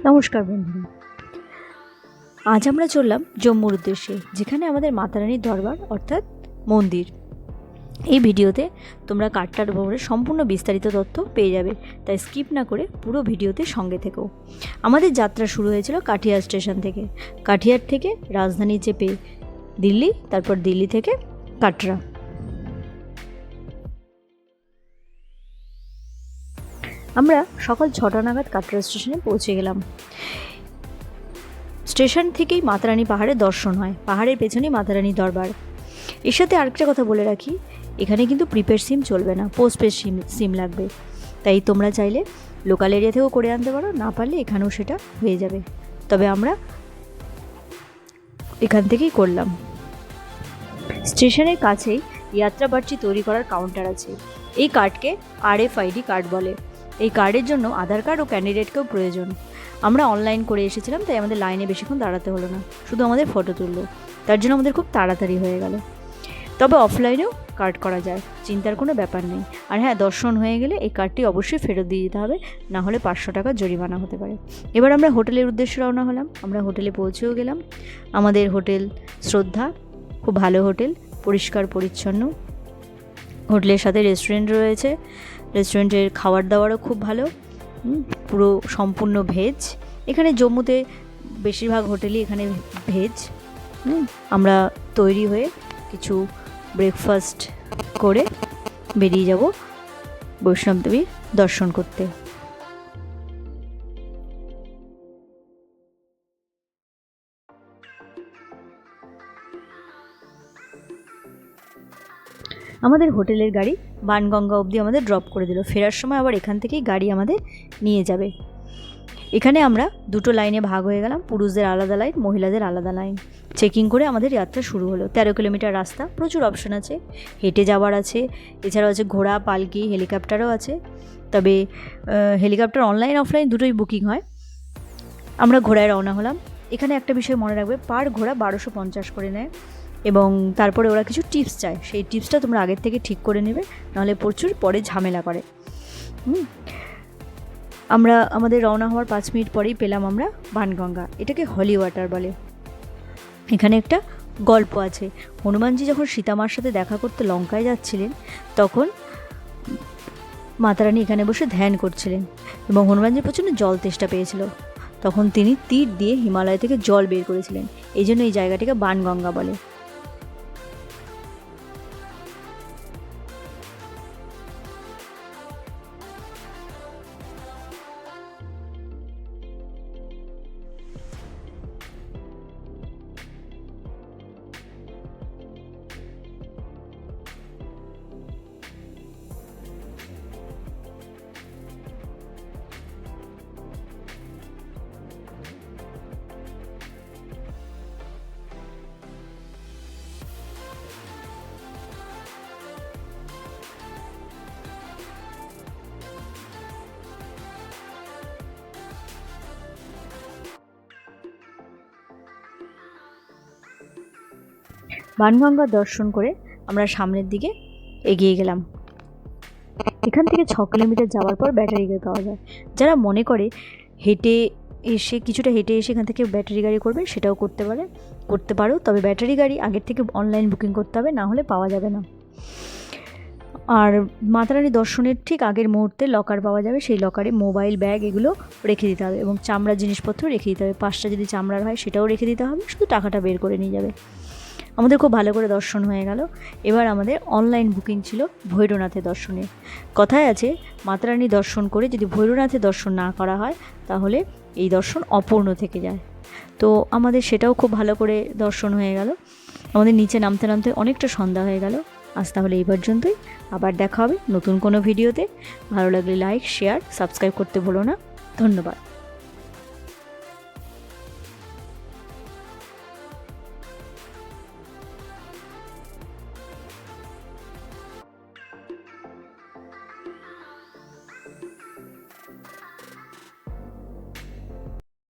নমস্কার বন্ধুরা, আজ আমরা চললাম জম্মুর উদ্দেশ্যে, যেখানে আমাদের মাতারানীর দরবার অর্থাৎ মন্দির। এই ভিডিওতে তোমরা কাটটার ব্যাপারে সম্পূর্ণ বিস্তারিত তথ্য পেয়ে যাবে, তাই স্কিপ না করে পুরো ভিডিওতে সঙ্গে থেকো। আমাদের যাত্রা শুরু হয়েছিল কাঠিয়ার স্টেশন থেকে। কাঠিয়ার থেকে রাজধানী চেপে দিল্লি, তারপর দিল্লি থেকে কাটরা। আমরা সকাল 6টা নাগাদ কাটরা স্টেশনে পৌঁছে গেলাম। স্টেশন থেকেই মাতারানী পাহাড়ের দর্শন হয়, পাহাড়ের পেছনেই মাতারানী দরবার। এর সাথে আরেকটা কথা বলে রাখি, এখানে কিন্তু প্রিপেড সিম চলবে না, পোস্টপেড সিম লাগবে। তাই তোমরা চাইলে লোকাল এরিয়া থেকেও করে আনতে পারো, না পারলে এখানেও সেটা হয়ে যাবে। তবে আমরা এখান থেকেই করলাম। স্টেশনের কাছেই যাত্রাবার্চি তৈরি করার কাউন্টার আছে। এই কার্ডকে RFID কার্ড বলে। এই কার্ডের জন্য আধার কার্ড ও ক্যান্ডিডেটকেও প্রয়োজন। আমরা অনলাইন করে এসেছিলাম, তাই আমাদের লাইনে বেশিক্ষণ দাঁড়াতে হলো না, শুধু আমাদের ফটো তুললো। তার জন্য আমাদের খুব তাড়াতাড়ি হয়ে গেল। তবে অফলাইনেও কার্ড করা যায়, চিন্তার কোনো ব্যাপার নেই। আর হ্যাঁ, দর্শন হয়ে গেলে এই কার্ডটি অবশ্যই ফেরত দিয়ে দিতে হবে, না হলে 500 টাকা জরিমানা হতে পারে। এবার আমরা হোটেলের উদ্দেশ্যে রওনা হলাম। আমরা হোটেলে পৌঁছেও গেলাম। আমাদের হোটেল শ্রদ্ধা, খুব ভালো হোটেল, পরিষ্কার পরিচ্ছন্ন। হোটেলের সাথে রেস্টুরেন্ট রয়েছে। রেস্টুরেন্টের খাবার দাবারও খুব ভালো, পুরো সম্পূর্ণ ভেজ। এখানে জম্মুতে বেশিরভাগ হোটেলই এখানে ভেজ। আমরা তৈরি হয়ে কিছু ব্রেকফাস্ট করে বেরিয়ে যাব বৈষ্ণব দেবীর দর্শন করতে। আমাদের হোটেলের গাড়ি বানগঙ্গা অবধি আমাদের ড্রপ করে দিল। ফেরার সময় আবার এখান থেকেই গাড়ি আমাদের নিয়ে যাবে। এখানে আমরা দুটো লাইনে ভাগ হয়ে গেলাম, পুরুষদের আলাদা লাইন, মহিলাদের আলাদা লাইন। চেকিং করে আমাদের যাত্রা শুরু হলো। 13 কিলোমিটার রাস্তা, প্রচুর অপশন আছে, হেঁটে যাওয়ার আছে, এছাড়াও আছে ঘোড়া, পালকি, হেলিকপ্টারও আছে। তবে হেলিকপ্টার অনলাইন অফলাইন দুটোই বুকিং হয়। আমরা ঘোড়ায় রওনা হলাম। এখানে একটা বিষয় মনে রাখবে, পার ঘোড়া 1250 করে নেয়, এবং তারপরে ওরা কিছু টিপস চায়। সেই টিপসটা তোমরা আগের থেকে ঠিক করে নেবে, নাহলে প্রচুর পরে ঝামেলা করে। আমরা আমাদের রওনা হওয়ার 5 মিনিট পরেই পেলাম আমরা বানগঙ্গা। এটাকে হলি ওয়াটার বলে। এখানে একটা গল্প আছে। হনুমানজি যখন সীতামার সাথে দেখা করতে লঙ্কায় যাচ্ছিলেন, তখন মাতারানী এখানে বসে ধ্যান করছিলেন, এবং হনুমানজি প্রচণ্ড জল তেষ্টা পেয়েছিল। তখন তিনি তীর দিয়ে হিমালয় থেকে জল বের করেছিলেন। এই জন্য এই জায়গাটিকে বানগঙ্গা বলে। বানগঙ্গা দর্শন করে আমরা সামনের দিকে এগিয়ে গেলাম। এখান থেকে 6 কিলোমিটার যাওয়ার পর ব্যাটারি গাড়ি পাওয়া যায়। যারা মনে করে কিছুটা হেঁটে এসে এখান থেকে ব্যাটারি গাড়ি করবে, সেটাও করতে পারো। তবে ব্যাটারি গাড়ি আগের থেকে অনলাইন বুকিং করতে হবে, না হলে পাওয়া যাবে না। আর মাতারানী দর্শনের ঠিক আগের মুহূর্তে লকার পাওয়া যাবে, সেই লকারে মোবাইল, ব্যাগ এগুলো রেখে দিতে হবে, এবং চামড়ার জিনিসপত্র রেখে দিতে হবে। 5টা যদি চামড়ার হয় সেটাও রেখে দিতে হবে, শুধু টাকাটা বের করে নিয়ে যাবে। আমাদের খুব ভালো করে দর্শন হয়ে গেল। এবার আমাদের অনলাইন বুকিং ছিল ভৈরবনাথের দর্শনের। কথায় আছে, মাতারানী দর্শন করে যদি ভৈরবনাথের দর্শন না করা হয়, তাহলে এই দর্শন অপূর্ণ থেকে যায়। তো আমাদের সেটাও খুব ভালো করে দর্শন হয়ে গেল। আমাদের নিচে নামতে নামতে অনেকটা সন্ধ্যা হয়ে গেল। আজ তাহলে এই পর্যন্তই। আবার দেখা হবে নতুন কোনো ভিডিওতে। ভালো লাগলে লাইক, শেয়ার, সাবস্ক্রাইব করতে ভুলো না। ধন্যবাদ।